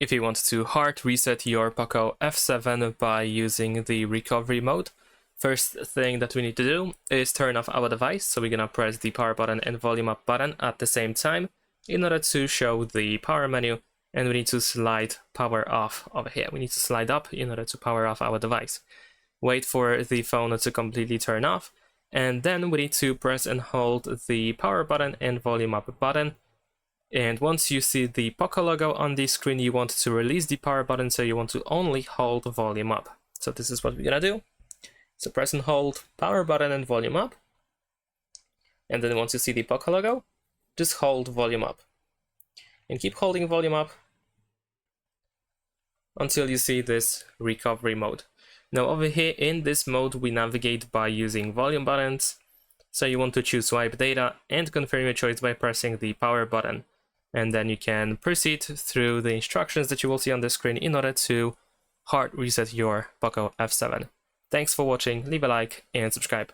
if you want to hard reset your POCO F7 by using the recovery mode, first thing that we need to do is turn off our device. So we're gonna press the power button and volume up button at the same time in order to show the power menu, and we need to slide power off over here. We need to slide up in order to power off our device. Wait for the phone to completely turn off, and then we need to press and hold the power button and volume up button. And once you see the POCO logo on the screen, you want to release the power button, so you want to only hold volume up. So this is what we're gonna do. So press and hold power button and volume up. And then once you see the POCO logo, just hold volume up. And keep holding volume up until you see this recovery mode. Now over here in this mode, we navigate by using volume buttons. So you want to choose wipe data and confirm your choice by pressing the power button. And then you can proceed through the instructions that you will see on the screen in order to hard reset your POCO F7. Thanks for watching, leave a like and subscribe.